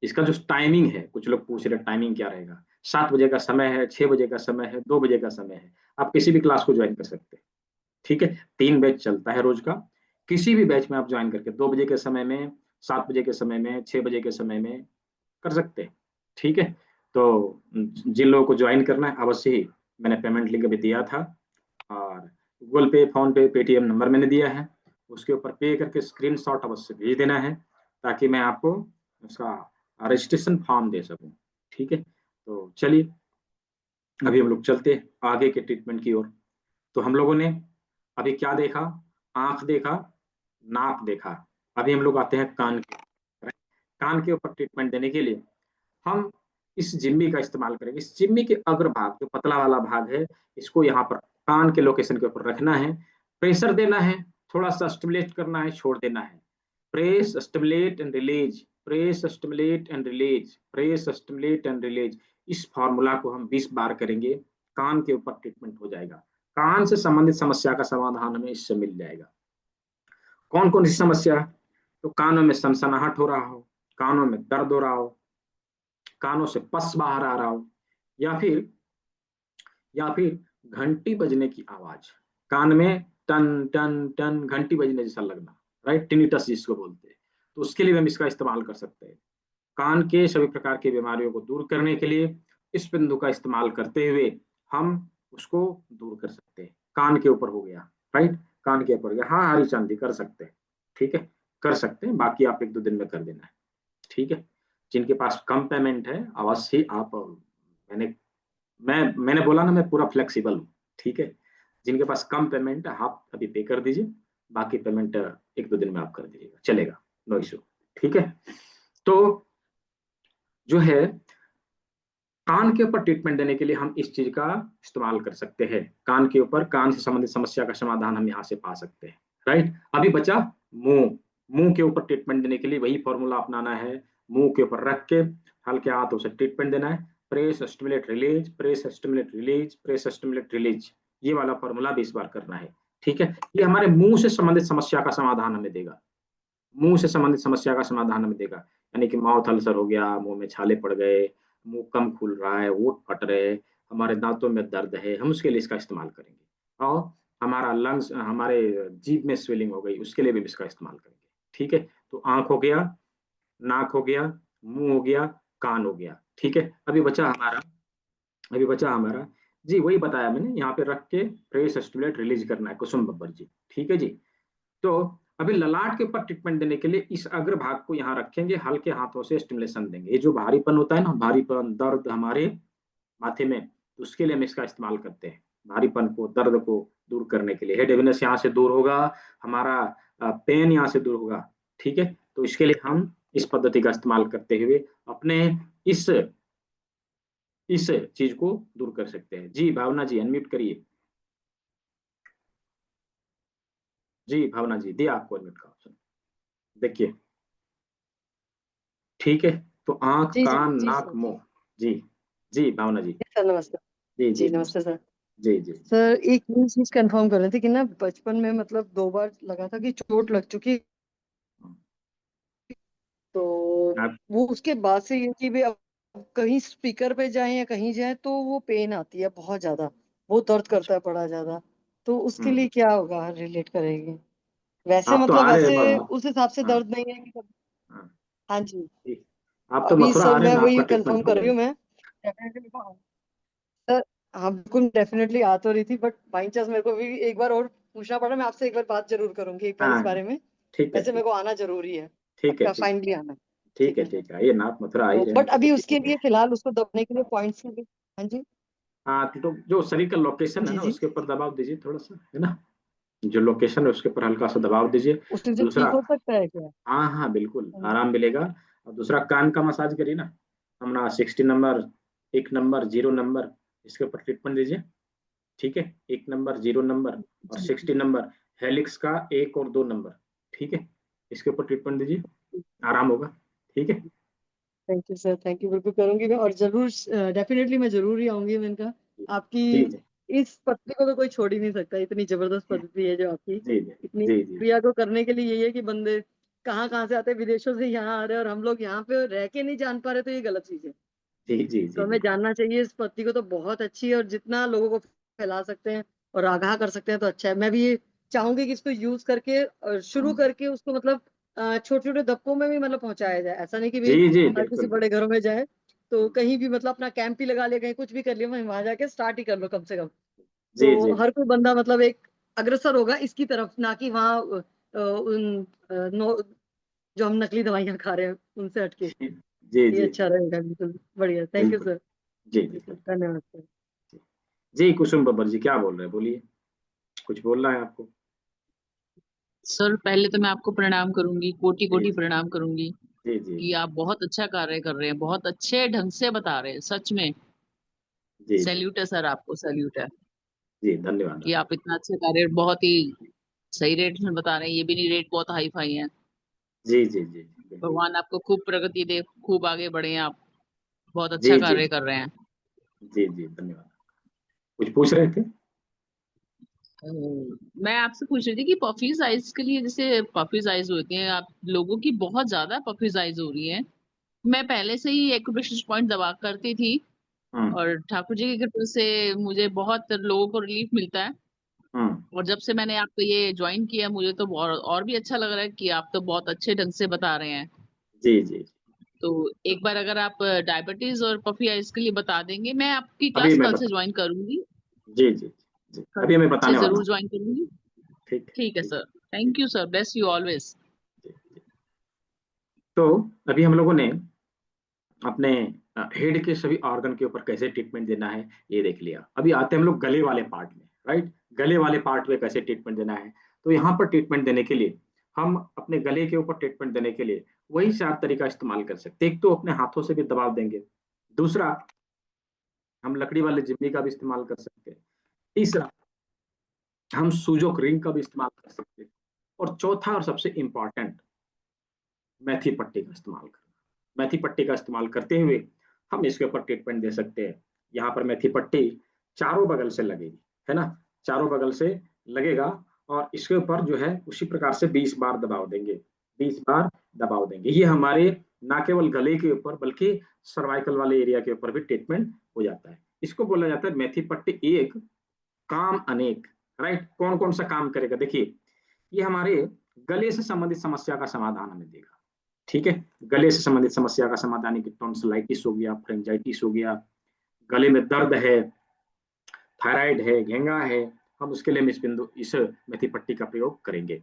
इसका जो टाइमिंग है, कुछ लोग पूछ रहे टाइमिंग क्या रहेगा। 7 बजे का समय है, 6 बजे का समय है, 2 बजे का समय है, आप किसी भी क्लास को ज्वाइन कर सकते हैं। ठीक है, 3 बैच चलता है रोज का। किसी भी बैच में आप ज्वाइन करके 2 बजे के समय में, 7 बजे के समय में, 6 बजे के समय में कर सकते हैं। ठीक है। तो जिन लोगों को ज्वाइन करना है अवश्य ही, मैंने पेमेंट लिंक भी दिया था, और गूगल पे, फोन पे, पेटीएम नंबर मैंने दिया है, उसके ऊपर पे करके स्क्रीनशॉट अवश्य भेज देना है, ताकि मैं आपको उसका रजिस्ट्रेशन फॉर्म दे सकूं। ठीक है। तो चलिए अभी हम लोग चलते हैं आगे के ट्रीटमेंट की ओर। तो हम लोगों ने अभी क्या देखा? आंख देखा, नाक देखा। अभी हम लोग आते हैं कान के। कान के ऊपर ट्रीटमेंट देने के लिए हम इस जिम्मी का इस्तेमाल करेंगे। इस जिम्मी के अग्रभाग, जो पतला वाला भाग है, इसको यहाँ पर कान के लोकेशन के ऊपर रखना है, प्रेशर देना है, थोड़ा सा स्टिमुलेट करना है, छोड़ देना है। Press, stimulate and release, press, stimulate and release, press, stimulate and release. इस फॉर्मूला को हम 20 बार करेंगे, कान के ऊपर ट्रीटमेंट हो जाएगा। कान से संबंधित समस्या का समाधान हमें इससे मिल जाएगा। कौन कौन सी समस्या? तो कानों में सनसनाहट हो रहा हो, कानों में दर्द हो रहा हो, कानों से पस बाहर आ रहा हो, या फिर घंटी बजने की आवाज, कान में टन टन टन घंटी बजने जैसा लगना, राइट, टिनिटस जिसको बोलते हैं, तो उसके लिए हम इसका इस्तेमाल कर सकते हैं। कान के सभी प्रकार की बीमारियों को दूर करने के लिए इस बिंदु का इस्तेमाल करते हुए हम उसको दूर कर सकते हैं। कान के ऊपर हो गया, राइट, कान के ऊपर हो गया। हाँ हरी चांदी कर सकते हैं, ठीक है, कर सकते हैं, बाकी आप 1-2 दिन में कर देना है। ठीक है। जिनके पास कम पेमेंट है अवश्य आप, मैंने बोला ना मैं पूरा फ्लेक्सिबल हूँ। ठीक है। जिनके पास कम पेमेंट है आप अभी पे कर दीजिए, बाकी पेमेंट 1-2 दिन में आप कर दीजिएगा, चलेगा, नो इशू। ठीक है। तो जो है कान के ऊपर ट्रीटमेंट देने के लिए हम इस चीज का इस्तेमाल कर सकते हैं। कान के ऊपर कान से संबंधित समस्या का समाधान हम यहाँ से पा सकते हैं, राइट। अभी बचा मुंह। मुंह के ऊपर ट्रीटमेंट देने के लिए वही फॉर्मूला अपनाना है। मुंह के ऊपर रख के हल्के हाथों से ट्रीटमेंट देना है। Press, stimulate, release, press, stimulate, release, press, stimulate, release, ये वाला फॉर्मूला 20 बार करना है, ठीक है। ये हमारे मुंह से संबंधित समस्या का समाधान हमें देगा। मुंह से संबंधित समस्या का समाधान हमें देगा, यानी कि माउथ अल्सर हो गया, मुंह में छाले पड़ गए, मुंह कम खुल रहा है, ओंठ फट रहे, हमारे दांतों में दर्द है, हम उसके लिए इसका इस्तेमाल करेंगे। और हमारा लंग्स, हमारे जीभ में स्वेलिंग हो गई, उसके लिए भी इसका इस्तेमाल करेंगे, ठीक है। तो आंख हो गया, नाक हो गया, मुंह हो गया, कान हो गया, ठीक है। अभी बचा हमारा जी, वही बताया मैंने, यहाँ पे रख के प्रेस, स्टिमुलेट, रिलीज करना है, कुसुम बब्बर जी, ठीक है जी। तो अभी ललाट के ऊपर ट्रीटमेंट देने के लिए इस अग्र भाग को यहाँ रखेंगे, हल्के हाथों से स्टिमुलेशन देंगे। ये जो भारीपन होता है ना, भारीपन, दर्द हमारे माथे में, तो उसके लिए हम इसका इस्तेमाल करते हैं, भारीपन को, दर्द को दूर करने के लिए। हेड हेवीनेस यहाँ से दूर होगा, हमारा पेन यहाँ से दूर होगा, ठीक है। तो इसके लिए हम इस पद्धति का इस्तेमाल करते हुए अपने इस चीज को दूर कर सकते हैं। जी भावना जी, अनम्यूट करिए। जी भावना जी, दिया आपको अनम्यूट का ऑप्शन, देखिए, ठीक है। तो आंख, जी जी कान, जी नाक, सर। मुंह। जी जी भावना जी। सर नमस्ते। जी जी जी नमस्ते सर। जी जी। सर एक ये चीज कंफर्म कर रहे थे कि ना बचपन में मतलब 2 बार लगा था कि चोट लग चुकी, तो आप वो उसके बाद से ये कि भी अब कहीं स्पीकर पे जाए या कहीं जाए तो वो पेन आती है बहुत ज्यादा, वो दर्द करता है बड़ा ज्यादा। तो उसके लिए क्या होगा, रिलेट करेंगे? वैसे आप तो मतलब आ रहे हैं वैसे उस हिसाब से हाँ दर्द नहीं है कि हाँ हाँ जी। जी। आप तो अभी मथुरा सर आ रहे मैं हैं ना, आपका वही ट्रीटमेंट कंफर्म हो कर रही हूँ जाएगा। मैं, डेफिनेटली सर। हाँ बिल्कुल डेफिनेटली आ तो रही थी, बट बाई चांस मेरे को भी एक बार और पूछना पड़ा। मैं आपसे एक बार बात जरूर करूंगी एक बार इस हाँ बारे में। ठीक है, वैसे मेरे को आना जरूरी है, ठीक है, पक्का ठीक फाइनली आना है। ठीक ठीक है, है सर। ठीक है, आइए ना, आप मथुरा आ ही तो रहे हैं बट तो अभी ठीक उसके है। लिए फिलहाल उसको दबने के लिए पॉइंट्स भी। हाँ जी हाँ तो जो शरीर का लोकेशन है जी ना, जी। उसके ऊपर दबाव दीजिए थोड़ा सा, है ना, जो लोकेशन है उसके ऊपर हल्का सा दबाव दीजिए। उससे से दूसरा, ठीक हो सकता है क्या? हाँ हाँ बिल्कुल हाँ जी। आराम मिलेगा। और दूसरा कान का मसाज करिए ना, अपना 60 नंबर, 1 नंबर, 0 नंबर, इसके ऊपर ट्रीटमेंट दीजिए, ठीक है। 1 नंबर, 0 नंबर और जी 60 नंबर, हेलिक्स का 1 और 2 नंबर, ठीक है, इसके ऊपर ट्रीटमेंट दीजिए, आराम होगा, ठीक है। Thank you sir, thank you. बिल्कुल करूंगी मैं, और जरूर डेफिनेटली मैं जरूर ही आऊंगी। मैं इनका आपकी जी जी इस पद्धति को तो कोई छोड़ ही नहीं सकता, इतनी जबरदस्त पद्धति है जो आपकी। जी जी इतनी जी जी क्रिया को करने के लिए यही है कि बंदे कहाँ कहाँ से आते हैं, विदेशों से यहाँ आ रहे हैं, और हम लोग यहाँ पे रह के नहीं जान पा रहे, तो ये गलत चीज है। जी जी तो जी हमें बिल्कुल। जानना चाहिए इस पद्धति को, तो बहुत अच्छी है, और जितना लोगों को फैला सकते हैं और आगाह कर सकते हैं तो अच्छा है। मैं भी ये चाहूंगी कि इसको यूज करके शुरू करके उसको मतलब छोटे छोटे धक्कों में भी मतलब पहुंचाया जाए। ऐसा नहीं कि जी भाई जी हर किसी बिल्कुल बड़े घरों में जाए, तो बिल्कुल। कहीं भी मतलब अपना कैंप ही लगा लिया, कहीं कुछ भी कर लिया, वहीं वहां जाके स्टार्ट ही कर लो कम से कम। जी जी तो हर कोई बंदा मतलब एक अग्रसर होगा इसकी तरफ, ना कि वहाँ उन जो हम नकली दवाइयाँ खा रहे हैं उनसे हटके। जी जी ये जी अच्छा रहेगा, बिल्कुल बढ़िया। थैंक यू बिल्कुल। सर। जी जी बिल्कुल बिल्कुल। धन्यवाद सर। जी जी, कुसुम बब्बर जी क्या बोल रहे हैं, बोलिए, कुछ बोलना है आपको। सर पहले तो मैं आपको प्रणाम करूंगी, कोटि जी कोटि जी प्रणाम करूंगी जी जी कि आप बहुत अच्छा कार्य कर रहे हैं, बहुत अच्छे ढंग से बता रहे हैं, सच में जी जी सैल्यूट है सर, आपको सैल्यूट है जी धन्यवाद कि आपका। आप इतना अच्छा कार्य बहुत ही सही रेट में बता रहे हैं। ये भी नहीं रेट बहुत हाई फाई है। जी जी जी बिल्कुल। भगवान आपको खूब प्रगति दे, खूब आगे बढ़े आप, बहुत जी अच्छा जी कार्य कर रहे हैं। जी जी धन्यवाद। कुछ पूछ रहे थे। अ, मैं आपसे पूछ रही थी कि पफीज आइज के लिए, जैसे पफीज आइज होती हैं, आप लोगों की बहुत ज्यादा पफीज आइज हो रही हैं। मैं पहले से ही एक्यूप्रेशर पॉइंट दबा करती थी, हम्म और ठाकुर जी की कृपा से मुझे बहुत लोगों को रिलीफ मिलता है। हम्म। और जब से मैंने आपको ये ज्वाइन किया, मुझे तो और भी अच्छा लग रहा है कि आप तो बहुत अच्छे ढंग से बता रहे हैं। जी जी तो एक बार अगर आप डायबिटीज और पफी आइज के लिए बता देंगे, मैं आपकी अभी क्लास मैं कल से बता, ज्वाइन करूंगी, जी जी जी कल अभी मैं से बताने वाला जरूर हूँ। ज्वाइन करूंगी। ठीक है, ठीक है ठीक सर, ठीक thank you sir, bless you always. जी जी। तो अभी हम लोगों ने अपने हेड के सभी ऑर्गन के ऊपर कैसे ट्रीटमेंट देना है ये देख लिया। अभी आते हैं हम लोग गले वाले पार्ट में, राइट। गले वाले पार्ट में कैसे ट्रीटमेंट देना है। तो यहाँ पर ट्रीटमेंट देने के लिए हम अपने गले के ऊपर ट्रीटमेंट देने के लिए वही 4 तरीका इस्तेमाल कर सकते हैं। एक तो अपने हाथों से भी दबाव देंगे, दूसरा हम लकड़ी वाले जिम्मी का भी इस्तेमाल कर सकते हैं, तीसरा हम सूजोक रिंग का भी इस्तेमाल कर सकते हैं, और चौथा और सबसे इंपॉर्टेंट मेथी पट्टी का इस्तेमाल करना। मेथी पट्टी का इस्तेमाल करते हुए हम इसके ऊपर ट्रीटमेंट दे सकते हैं। यहाँ पर मेथी पट्टी चारों बगल से लगेगी, है ना, चारों बगल से लगेगा, और इसके ऊपर जो है उसी प्रकार से 20 बार दबाव देंगे, 20 बार दबाव देंगे। ये हमारे ना केवल गले के ऊपर बल्कि सर्वाइकल वाले एरिया के ऊपर भी ट्रीटमेंट हो जाता है। इसको बोला जाता है मेथी पट्टी एक काम अनेक, राइट। कौन कौन सा काम करेगा, देखिए ये हमारे गले से संबंधित समस्या का समाधान हमें देगा, ठीक है। गले से संबंधित समस्या का समाधान की टॉन्सिलाइटिस हो गया, फ्रेंजाइटिस हो गया, गले में दर्द है, थायराइड है, घेंगा है, हम उसके लिए इस मेथी पट्टी का प्रयोग करेंगे।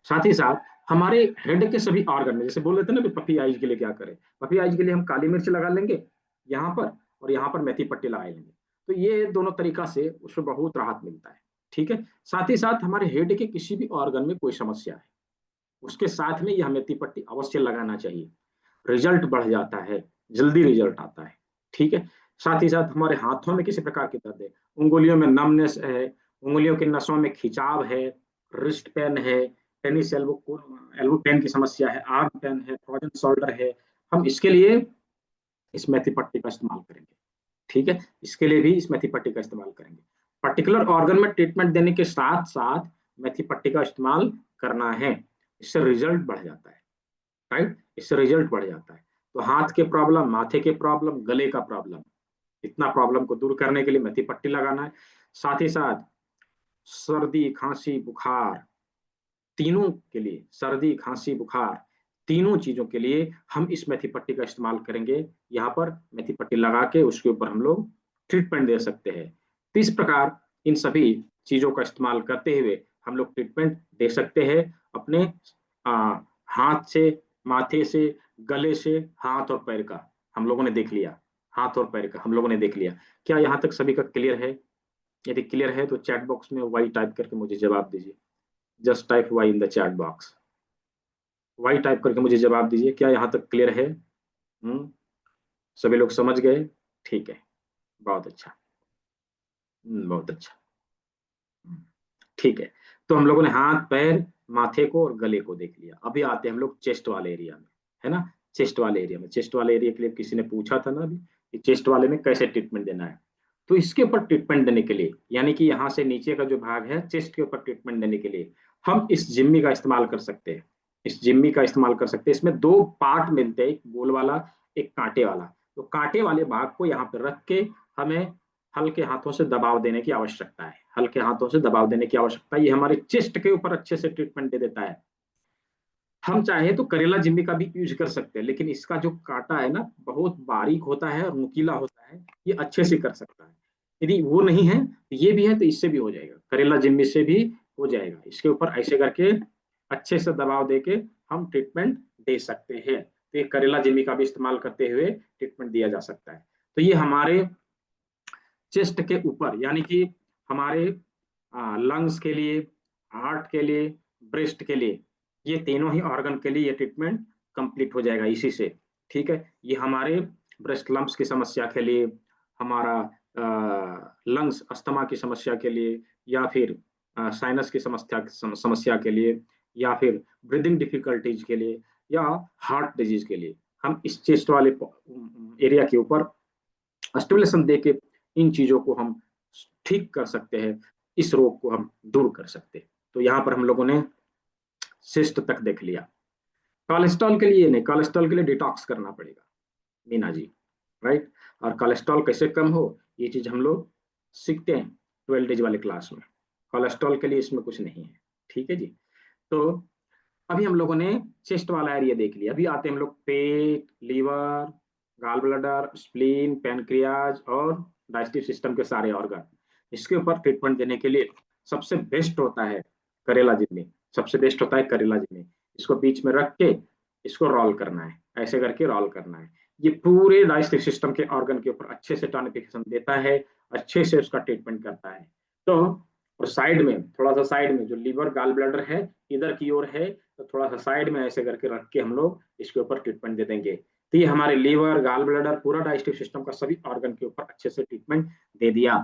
साथ ही साथ हमारे हेड के सभी ऑर्गन में, जैसे बोल रहे थे ना कि पफी आइज के लिए क्या करें, पफी आइज के लिए हम काली मिर्च लगा लेंगे यहाँ पर, और यहाँ पर मेथी पट्टी लगा लेंगे। तो ये दोनों तरीका से उसमें बहुत राहत मिलता है, ठीक है। साथ ही साथ हमारे हेड के किसी भी ऑर्गन में कोई समस्या है, उसके साथ में यह मेथी पट्टी अवश्य लगाना चाहिए, रिजल्ट बढ़ जाता है, जल्दी रिजल्ट आता है, ठीक है। साथ ही साथ हमारे हाथों में किसी प्रकार की दर्द है, उंगलियों में नमनेस है, उंगलियों के नसों में खिंचाव है, रिस्ट पेन है, टेनिस एल्बो पेन की समस्या है, आर्म पेन है, फ्रोजन शोल्डर है, हम इसके लिए इस मेथी पट्टी का इस्तेमाल करेंगे, ठीक है। इसके लिए भी इस मेथी पट्टी का इस्तेमाल करेंगे। पर्टिकुलर ऑर्गन में ट्रीटमेंट देने के साथ साथ मेथी पट्टी का इस्तेमाल करना है, इससे रिजल्ट बढ़ जाता है, राइट, इससे रिजल्ट बढ़ जाता है। तो हाथ के प्रॉब्लम, माथे के प्रॉब्लम, गले का प्रॉब्लम, इतना प्रॉब्लम को दूर करने के लिए मेथी पट्टी लगाना है। साथ ही साथ सर्दी, खांसी, बुखार, तीनों के लिए, सर्दी, खांसी, बुखार, तीनों चीजों के लिए हम इस मेथी पट्टी का इस्तेमाल करेंगे। यहाँ पर मेथी पट्टी लगा के उसके ऊपर हम लोग ट्रीटमेंट दे सकते हैं। तो इस प्रकार इन सभी चीजों का इस्तेमाल करते हुए हम लोग ट्रीटमेंट दे सकते हैं अपने हाथ से, माथे से, गले से, हाथ और पैर का हम लोगों ने देख लिया, हाथ और पैर का हम लोगों ने देख लिया। क्या यहाँ तक सभी का क्लियर है? यदि क्लियर है तो चैट बॉक्स में वाई टाइप करके मुझे जवाब दीजिए। Just type Y in the chat box, Y type करके मुझे जवाब दीजिए। क्या यहाँ तक क्लियर है? सभी लोग समझ गए? ठीक है, बहुत अच्छा, बहुत अच्छा, ठीक है। तो हम लोगों ने हाथ, पैर, माथे को और गले को देख लिया। अभी आते हैं हम लोग चेस्ट वाले एरिया में, है ना। चेस्ट वाले एरिया में, चेस्ट वाले एरिया के लिए किसी ने पूछा था ना अभी कि चेस्ट वाले में कैसे ट्रीटमेंट देना है। तो इसके ऊपर ट्रीटमेंट देने के लिए, यानी कि यहाँ से नीचे का जो भाग है चेस्ट के ऊपर ट्रीटमेंट देने के लिए हम इस जिम्मी का इस्तेमाल कर सकते हैं, इस जिम्मी का इस्तेमाल कर सकते हैं। इसमें 2 पार्ट मिलते हैं, एक गोल वाला, एक कांटे वाला। तो कांटे वाले भाग को यहाँ पर रख के हमें हल्के हाथों से दबाव देने की आवश्यकता है, हल्के हाथों से दबाव देने की आवश्यकता है। ये हमारे चेस्ट के ऊपर अच्छे से ट्रीटमेंट दे देता है। हम चाहे तो करेला जिम्मी का भी यूज कर सकते हैं, लेकिन इसका जो कांटा है ना बहुत बारीक होता है और नुकीला होता है, ये अच्छे से कर सकता है। यदि वो नहीं है तो ये भी है, तो इससे भी हो जाएगा, करेला जिम्मी से भी हो जाएगा। इसके ऊपर ऐसे करके अच्छे से दबाव देके हम ट्रीटमेंट दे सकते हैं। तो ये करेला जिम्मी का भी इस्तेमाल करते हुए ट्रीटमेंट दिया जा सकता है। तो ये हमारे चेस्ट के ऊपर, यानी कि हमारे लंग्स के लिए, हार्ट के लिए, ब्रेस्ट के लिए, ये तीनों ही ऑर्गन के लिए ये ट्रीटमेंट कंप्लीट हो जाएगा इसी से, ठीक है। ये हमारे ब्रेस्ट लम्प्स की समस्या के लिए, हमारा लंग्स अस्थमा की समस्या के लिए, या फिर साइनस की समस्या के लिए, या फिर ब्रीदिंग डिफिकल्टीज के लिए, या हार्ट डिजीज के लिए हम इस चेस्ट वाले एरिया के ऊपर स्टिमुलेशन दे के इन चीजों को हम ठीक कर सकते हैं, इस रोग को हम दूर कर सकते हैं। तो यहाँ पर हम लोगों ने सिस्ट तक देख लिया। कोलेस्ट्रॉल के लिए नहीं, कोलेस्ट्रॉल के लिए डिटॉक्स करना पड़ेगा मीना जी, राइट। और कोलेस्ट्रॉल कैसे कम हो ये चीज हम लोग सीखते हैं 12 डेज वाले क्लास में। कोलेस्ट्रॉल के लिए इसमें कुछ नहीं है, ठीक है जी। तो अभी हम लोगों ने चेस्ट वाला एरिया देख लिया। अभी आते हैं हम लोग पेट, liver, gall bladder, spleen, pancreas और डाइजेस्टिव सिस्टम के सारे ऑर्गन। इसके ऊपर ट्रीटमेंट देने के लिए सबसे बेस्ट होता है करेला जिम्मी, सबसे बेस्ट होता है करेला जिम्मी। इसको बीच में रख के इसको रोल करना है, ऐसे करके रोल करना है। ये पूरे डाइजेस्टिव सिस्टम के ऑर्गन के ऊपर अच्छे से टॉनिफिकेशन देता है, अच्छे से उसका ट्रीटमेंट करता है। तो और साइड में, थोड़ा सा साइड में जो लीवर गाल ब्लैडर है इधर की ओर है, तो थोड़ा सा साइड में ऐसे करके रख के हम लोग इसके ऊपर ट्रीटमेंट दे देंगे। तो ये हमारे लीवर, गाल ब्लैडर, पूरा डाइजेस्टिव सिस्टम का सभी ऑर्गन के ऊपर अच्छे से ट्रीटमेंट दे दिया।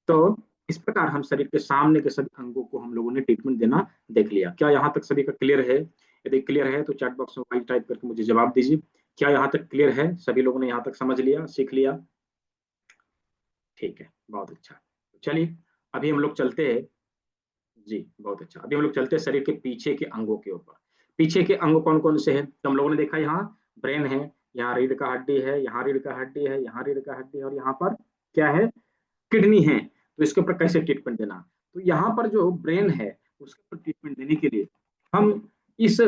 तो इस प्रकार हम शरीर के सामने के सभी अंगों को हम लोगों ने ट्रीटमेंट देना देख लिया। क्या यहाँ तक सभी का क्लियर है? यदि क्लियर है तो चैट बॉक्स में वाई टाइप करके मुझे जवाब दीजिए। क्या यहाँ तक क्लियर है? सभी लोगों ने यहाँ तक समझ लिया, सीख लिया? ठीक है, बहुत अच्छा। चलिए अभी हम लोग चलते हैं जी, बहुत अच्छा। अभी हम लोग चलते हैं शरीर के पीछे के अंगों के ऊपर। पीछे के अंग कौन कौन से हैं? तो हम लोगों ने देखा यहाँ ब्रेन है, यहाँ रीढ़ का हड्डी है, यहाँ रीढ़ का हड्डी है, यहाँ रीढ़ का हड्डी है, और यहाँ पर क्या है? किडनी है। तो इसके ऊपर कैसे ट्रीटमेंट देना? तो यहाँ पर जो ब्रेन है उसके ऊपर ट्रीटमेंट देने के लिए हम इस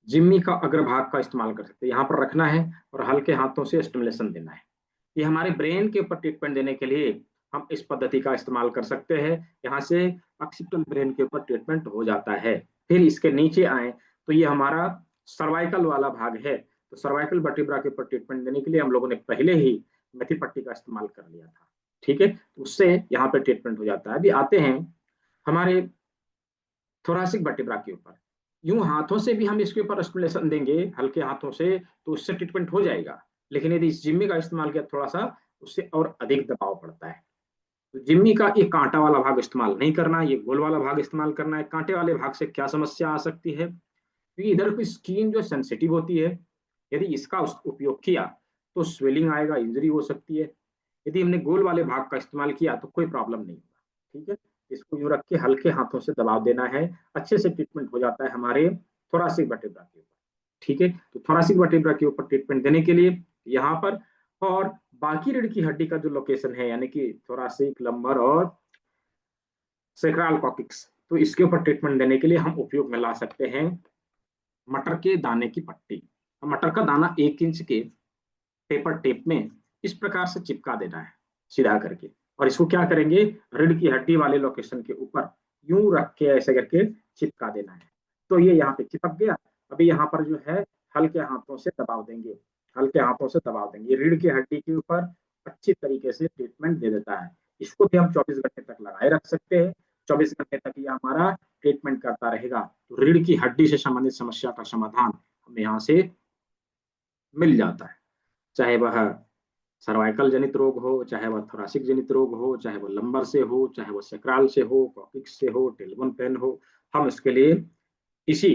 जिम्मी का अग्रभाग का इस्तेमाल कर सकते हैं। यहाँ पर रखना है और हल्के हाथों से स्टिमुलेशन देना है। ये हमारे ब्रेन के ऊपर ट्रीटमेंट देने के लिए हम इस पद्धति का इस्तेमाल कर सकते हैं। यहाँ से ऑक्सीपिटल ब्रेन के ऊपर ट्रीटमेंट हो जाता है। फिर इसके नीचे आए तो ये हमारा सर्वाइकल वाला भाग है। तो सर्वाइकल वर्टिब्रा के ऊपर ट्रीटमेंट देने के लिए हम लोगों ने पहले ही मेथी पट्टी का इस्तेमाल कर लिया था। ठीक है, तो उससे यहाँ पे ट्रीटमेंट हो जाता है। अभी आते हैं हमारे थोरासिक वर्टिब्रा के ऊपर। यूं हाथों से भी हम इसके ऊपर स्टिमुलेशन देंगे, हल्के हाथों से, तो उससे ट्रीटमेंट हो जाएगा। लेकिन यदि इस जिम्मी का इस्तेमाल किया थोड़ा सा उससे और अधिक दबाव पड़ता है। तो जिम्मी का ये कांटा वाला भाग इस्तेमाल नहीं करना, ये गोल वाला भाग इस्तेमाल करना है। कांटे वाले भाग से क्या समस्या आ सकती है? क्योंकि इधर की स्किन जो सेंसिटिव होती है, यदि इसका उपयोग किया तो स्वेलिंग आएगा, इंजरी हो सकती है। यदि हमने गोल वाले भाग का इस्तेमाल किया तो कोई प्रॉब्लम नहीं होगा। ठीक है, इसको यूं रख के हल्के हाथों से दबाव देना है, अच्छे से ट्रीटमेंट हो जाता है हमारे थोरासिक वर्टिब्रा के ऊपर। ठीक है, तो थोरासिक वर्टिब्रा के ऊपर ट्रीटमेंट देने के लिए यहाँ पर, और बाकी रीढ़ की हड्डी का जो लोकेशन है यानी कि थोरासिक, लंबर और सैक्रल कॉक्सिक्स, तो इसके ऊपर ट्रीटमेंट देने के लिए हम उपयोग में ला सकते हैं मटर के दाने की पट्टी। मटर का दाना 1 इंच के पेपर टेप में इस प्रकार से चिपका देना है सीधा करके, और इसको क्या करेंगे? रीढ़ की हड्डी वाले लोकेशन के ऊपर यूं रख के ऐसे करके चिपका देना है। तो ये यहाँ पे चिपक गया। अभी यहाँ पर जो है हल्के हाथों से दबाव देंगे, हल्के हाथों से दबाव देंगे। रीढ़ की हड्डी के ऊपर अच्छी तरीके से ट्रीटमेंट दे देता है। इसको भी हम 24 घंटे तक लगाए रख सकते हैं। 24 घंटे तक ये हमारा ट्रीटमेंट करता रहेगा। तो रीढ़ की हड्डी से संबंधित समस्या का समाधान हमें यहाँ से मिल जाता है, चाहे वह सर्वाइकल जनित रोग हो, चाहे वह थोरासिक जनित रोग हो, चाहे वह लंबर से हो, चाहे वह सैक्रल से हो, कॉक्सिक्स से हो, टेलबोन पेन हो। हम इसके लिए इसी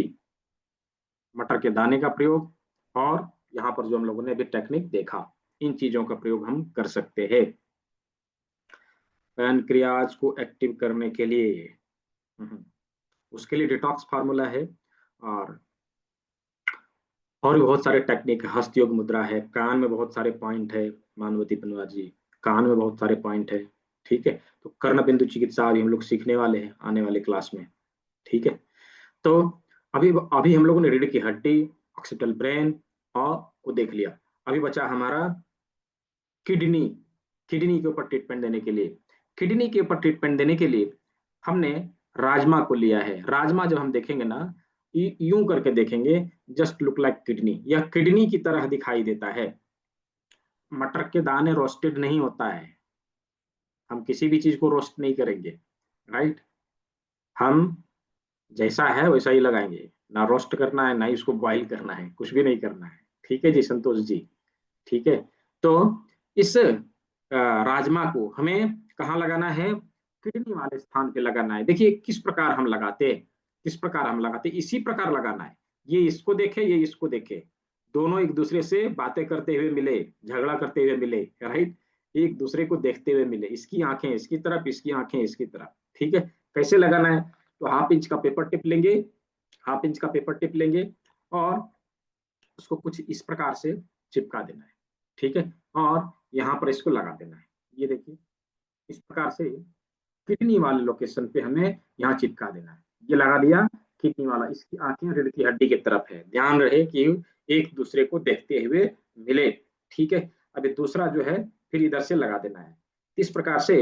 मटर के दाने का प्रयोग और यहाँ पर जो हम लोगों ने अभी टेक्निक देखा, इन चीजों का प्रयोग हम कर सकते हैं पैनक्रियाज को एक्टिव करने के लिए। उसके लिए डिटॉक्स फार्मूला है और भी बहुत सारे टेक्निक है। हस्तयोग मुद्रा है, कान में बहुत सारे पॉइंट है, मानवती पनवार जी, कान में बहुत सारे पॉइंट है। ठीक है, तो कर्ण बिंदु चिकित्सा अभी हम लोग सीखने वाले हैं आने वाले क्लास में। ठीक है, तो अभी हम लोगों ने रीढ़ की हड्डी, ऑक्सीपिटल ब्रेन और को देख लिया। अभी बचा हमारा किडनी। किडनी के ऊपर ट्रीटमेंट देने के लिए, किडनी के ऊपर ट्रीटमेंट देने के लिए हमने राजमा को लिया है। राजमा जब हम देखेंगे ना, यूं करके देखेंगे, जस्ट लुक लाइक किडनी, या किडनी की तरह दिखाई देता है। मटर के दाने रोस्टेड नहीं होता है, हम किसी भी चीज को रोस्ट नहीं करेंगे, राइट? हम जैसा है वैसा ही लगाएंगे, ना रोस्ट करना है ना ही उसको बॉइल करना है, कुछ भी नहीं करना है। ठीक है जी संतोष जी, ठीक है। तो इस राजमा को हमें कहाँ लगाना है? किडनी वाले स्थान पे लगाना है। देखिए किस प्रकार हम लगाते हैं, किस प्रकार हम लगाते हैं, इसी प्रकार लगाना है। ये इसको देखे, ये इसको देखे, दोनों एक दूसरे से बातें करते हुए मिले, झगड़ा करते हुए मिले, राइट? एक दूसरे को देखते हुए मिले, इसकी आंखें इसकी तरफ, इसकी आंखें इसकी तरफ। ठीक है, कैसे लगाना है? तो 1/2 इंच का पेपर टिप लेंगे, 1/2 इंच का पेपर टिप लेंगे और उसको कुछ इस प्रकार से चिपका देना है। ठीक है, और यहाँ पर इसको लगा देना है। ये देखिए इस प्रकार से किडनी वाले लोकेशन पे हमें यहाँ चिपका देना है। ये लगा दिया किडनी वाला, इसकी आंखें रीढ़ की हड्डी की तरफ है, ध्यान रहे कि एक दूसरे को देखते हुए मिले। ठीक है, अभी दूसरा जो है फिर इधर से लगा देना है। इस प्रकार से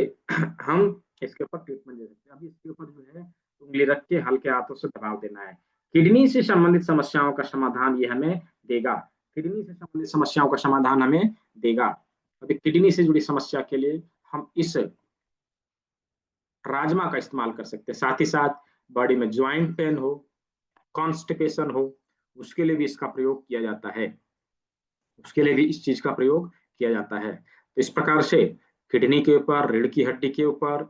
हम इसके ऊपर ट्रीटमेंट दे सकते हैं। अभी इसके ऊपर जो है उंगली रख के हल्के हाथों से दबाव देना है। किडनी से संबंधित समस्याओं का समाधान ये हमें देगा, किडनी से संबंधित समस्याओं का समाधान हमें देगा। अभी किडनी से जुड़ी समस्या के लिए हम इस राजमा का इस्तेमाल कर सकते हैं। साथ ही साथ बॉडी में ज्वाइंट पेन हो, कॉन्स्टिपेशन हो, उसके लिए भी इसका प्रयोग किया जाता है, उसके लिए भी इस चीज का प्रयोग किया जाता है। तो इस प्रकार से किडनी के ऊपर, रीढ़ की हड्डी के ऊपर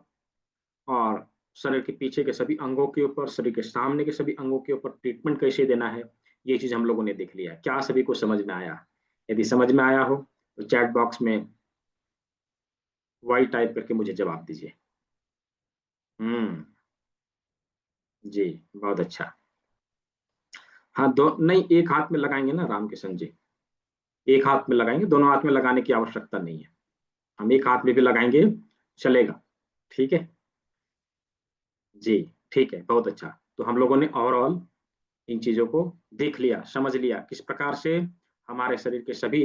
और शरीर के पीछे के सभी अंगों के ऊपर, शरीर के सामने के सभी अंगों के ऊपर ट्रीटमेंट कैसे देना है, ये चीज हम लोगों ने देख लिया। क्या सभी को समझ में आया? यदि समझ में आया हो तो चैट बॉक्स में वाई टाइप करके मुझे जवाब दीजिए। जी, बहुत अच्छा। हाँ, दो नहीं, एक हाथ में लगाएंगे ना रामकिशन जी, एक हाथ में लगाएंगे, दोनों हाथ में लगाने की आवश्यकता नहीं है, हम एक हाथ में भी लगाएंगे चलेगा। ठीक है जी, ठीक है, बहुत अच्छा। तो हम लोगों ने ओवरऑल इन चीजों को देख लिया, समझ लिया किस प्रकार से हमारे शरीर के सभी